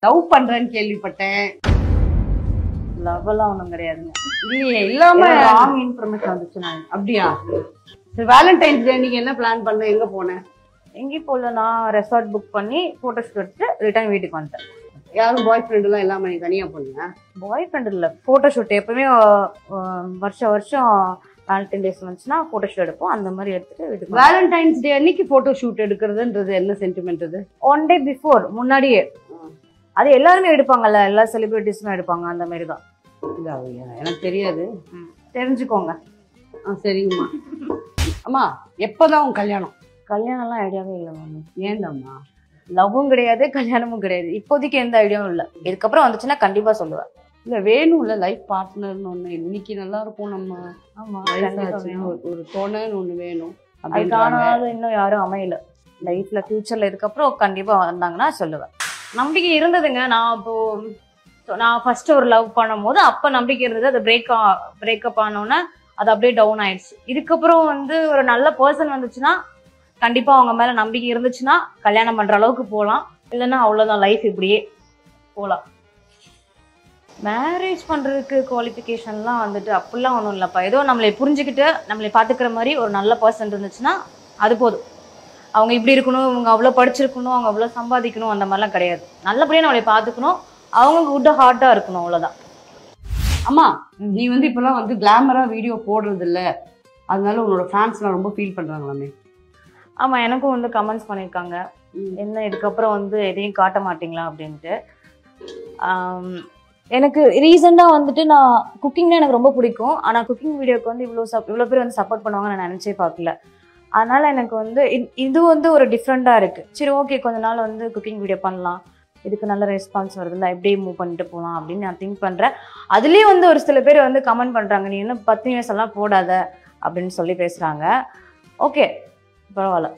Love பண்றேன்னு கேள்விப்பட்டேன். Love எல்லாம் ஒண்ணும் கிடையாதுங்க. இல்லையே, இல்லாம ராங் இன்ஃபர்மேஷன் வந்துச்சு. நான் அப்படியா? சரி, வேலண்டைன்ஸ் டே நீங்க என்ன பிளான் பண்ண? எங்க போனேன்? எங்கேயும் போல. நான் ரெசார்ட் புக் பண்ணி போட்டோஸ் எடுத்துட்டு ரிட்டர்ன் வீட்டுக்கு வந்துட்டேன். யாரும் பாய் ஃப்ரெண்ட் எல்லாம் இல்லாம நீ தனியா போனீங்க? பாய் ஃப்ரெண்ட் இல்ல, போட்டோ ஷூட். எப்பவுமே வருஷம் வேலண்டைன் டேஸ் வந்துச்சுன்னா போட்டோ ஷூட் எடுப்போம். அந்த மாதிரி எடுத்துட்டு வீட்டுக்கு. வேலண்டைன்ஸ் டே அன்னைக்கு போட்டோ ஷூட் எடுக்கிறதுன்றது என்ன சென்டிமெண்ட்? அது 1 day பிஃபோர், முன்னாடியே. அது எல்லாருமே எடுப்பாங்கல்ல, எல்லா செலிபிரிட்டிஸும் எடுப்பாங்க. அந்த மாதிரி தான். எனக்கு தெரியாது, தெரிஞ்சுக்கோங்க. சரிங்கம்மா. அம்மா, எப்பதான் உன் கல்யாணம்? கல்யாணம்லாம் ஐடியாவே இல்லை மேம். ஏன்டாம்மா? லவ்வும் கிடையாது, கல்யாணமும் கிடையாது. இப்போதைக்கு எந்த ஐடியாவும் இல்லை. இதுக்கப்புறம் வந்துச்சுன்னா கண்டிப்பா சொல்லுவேன். இல்ல, வேணும்ல லைஃப் பார்ட்னர்னு ஒண்ணு. இன்னைக்கு நல்லா இருக்கும். நம்ம ஆமா, ஒரு துணைன்னு ஒண்ணு வேணும். அதுக்கான இன்னும் யாரும் அமையல லைஃப்ல. ஃபியூச்சர்ல இதுக்கப்புறம் கண்டிப்பா வந்தாங்கன்னா சொல்லுவேன். நம்பிக்கை இருந்ததுங்க. நான் ஃபர்ஸ்ட் ஒரு லவ் பண்ணும் போது அப்ப நம்பிக்கை இருந்தது. அது பிரேக்கப் ஆனோன்னா அது அப்படியே டவுன் ஆயிடுச்சு. இதுக்கப்புறம் ஒரு நல்ல பர்சன் வந்துச்சுன்னா கண்டிப்பா அவங்க மேல நம்பிக்கை இருந்துச்சுன்னா கல்யாணம் பண்ற அளவுக்கு போகலாம். இல்லைன்னா அவ்வளவுதான், லைஃப் இப்படியே போகலாம். மேரேஜ் பண்றதுக்கு குவாலிஃபிகேஷன்லாம் அப்படிலாம் ஒன்றும் இல்லைப்பா. ஏதோ நம்மளை புரிஞ்சுக்கிட்டு நம்மளை பாத்துக்கிற மாதிரி ஒரு நல்ல பர்சன் இருந்துச்சுன்னா அது போதும். அவங்க இப்படி இருக்கணும், அவங்க அவ்வளோ படிச்சிருக்கணும், அவங்க அவ்வளோ சம்பாதிக்கணும், அந்த மாதிரிலாம் கிடையாது. நல்லபடியாக நம்மளை பார்த்துக்கணும், அவங்க குட் ஹார்ட்டாக இருக்கணும், அவ்வளோதான். அம்மா, நீ இப்பெல்லாம் கிளாமரா வீடியோ போடுறது இல்ல, அதனால உன்னோட ஃபேன்ஸ்லாம் ரொம்ப ஃபீல் பண்றாங்களாமே? ஆமாம், எனக்கும் கமெண்ட்ஸ் பண்ணியிருக்காங்க. என்ன இதுக்கப்புறம் எதையும் காட்ட மாட்டீங்களா அப்படின்ட்டு. எனக்கு ரீசெண்டாக நான் குக்கிங்னா எனக்கு ரொம்ப பிடிக்கும். ஆனால் குக்கிங் வீடியோக்கு இவ்வளோ பேர் சப்போர்ட் பண்ணுவாங்கன்னு நான் நினச்சே பார்க்கல. அதனால எனக்கு இது ஒரு டிஃப்ரெண்டாக இருக்கு. சரி, ஓகே, கொஞ்ச நாள் குக்கிங் வீடியோ பண்ணலாம், இதுக்கு நல்ல ரெஸ்பான்ஸ் வருதுல்ல, எப்படியே மூவ் பண்ணிட்டு போகலாம் அப்படின்னு நான் திங்க் பண்ணுறேன். அதுலேயும் ஒரு சில பேர் கமெண்ட் பண்ணுறாங்க, நீ இன்னும் 10 நிமிஷம் எல்லாம் போடாத அப்படின்னு சொல்லி பேசுகிறாங்க. ஓகே, பரவாயில்ல.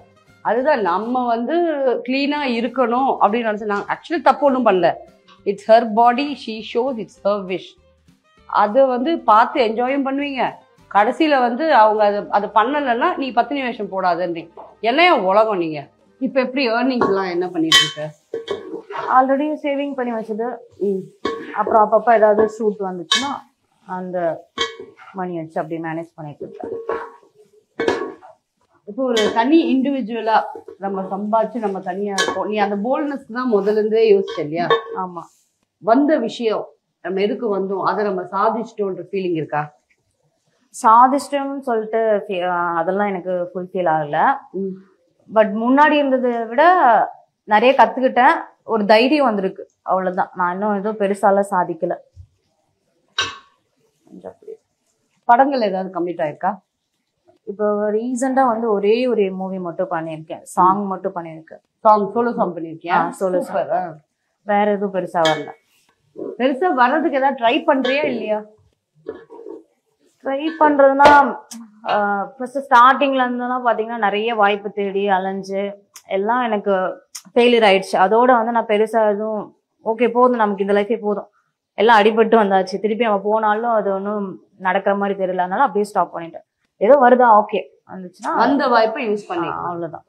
அதுதான் நம்ம கிளீனா இருக்கணும் அப்படின்னு நினச்சி நான் ஆக்சுவலி தப்பு ஒன்றும் பண்ணல. It's her body, she shows, it's her wish. அது பார்த்து என்ஜாயும் பண்ணுவீங்க. கடைசியில அவங்க அதை பண்ணலைன்னா நீ 10 நிமிஷம் போடாதன்றீங்க. என்னையா உலகம் நீங்க? இப்போ எப்படி ஏர்னிங்ஸ் எல்லாம் என்ன பண்ணிட்டு இருக்க? ஆல்ரெடி சேவிங் பண்ணி வச்சது. அப்புறம் அப்பப்போ ஏதாவது ஷூட் வந்துச்சுன்னா அந்த மணி வச்சு அப்படி மேனேஜ் பண்ணிட்டு இருக்கேன். இப்போ ஒரு தனி இண்டிவிஜுவலா நம்ம சம்பாதிச்சு நம்ம தனியா இருக்கோம். நீ அந்த போல்ட்னஸ் தான் முதல்ல இருந்தே யோசிச்ச இல்லையா? ஆமா. வந்த விஷயம் நம்ம எதுக்கு வந்தோம், அதை நம்ம சாதிச்சிட்டோன்ற ஃபீலிங் இருக்கா? சாதிச்சிட்டோம்னு சொல்லிட்டு அதெல்லாம் எனக்கு ஃபுல்ஃபில் ஆகல. பட் முன்னாடி இருந்ததை விட நிறைய கத்துக்கிட்டேன். ஒரு தைரியம் வந்திருக்கு, அவ்வளவுதான். நான் இன்னும் எதுவும் பெருசாலாம் சாதிக்கல. படங்கள் ஏதாவது கம்ப்ளீட் ஆயிருக்கா? இப்போ ரீசெண்டா ஒரே ஒரு மூவி மட்டும் பண்ணியிருக்கேன். சாங் மட்டும் பண்ணியிருக்கேன். சோலோ சாங் பண்ணிருக்கேன். Solo song. வேற எதுவும் பெருசா வரல. பெருசா வர்றதுக்கு ஏதாவது ட்ரை பண்றியா இல்லையா? ட்ரை பண்றதுன்னா ஃபர்ஸ்ட் ஸ்டார்டிங்ல இருந்தெல்லாம் பாத்தீங்கன்னா நிறைய வாய்ப்பு தேடி அலைஞ்சு எல்லாம் எனக்கு ஃபெயிலியர் ஆயிடுச்சு. அதோட நான் பெருசா எதுவும் ஓகே போதும், நமக்கு இந்த லைஃபே போதும், எல்லாம் அடிபட்டு வந்தாச்சு, திருப்பி நம்ம போனாலும் அது ஒன்றும் நடக்கிற மாதிரி தெரியல. அதனால அப்படியே ஸ்டாப் பண்ணிட்டேன். ஏதோ வருதா, ஓகே வந்துச்சுன்னா அந்த வாய்ப்பை யூஸ் பண்ணி, அவ்வளவுதான்.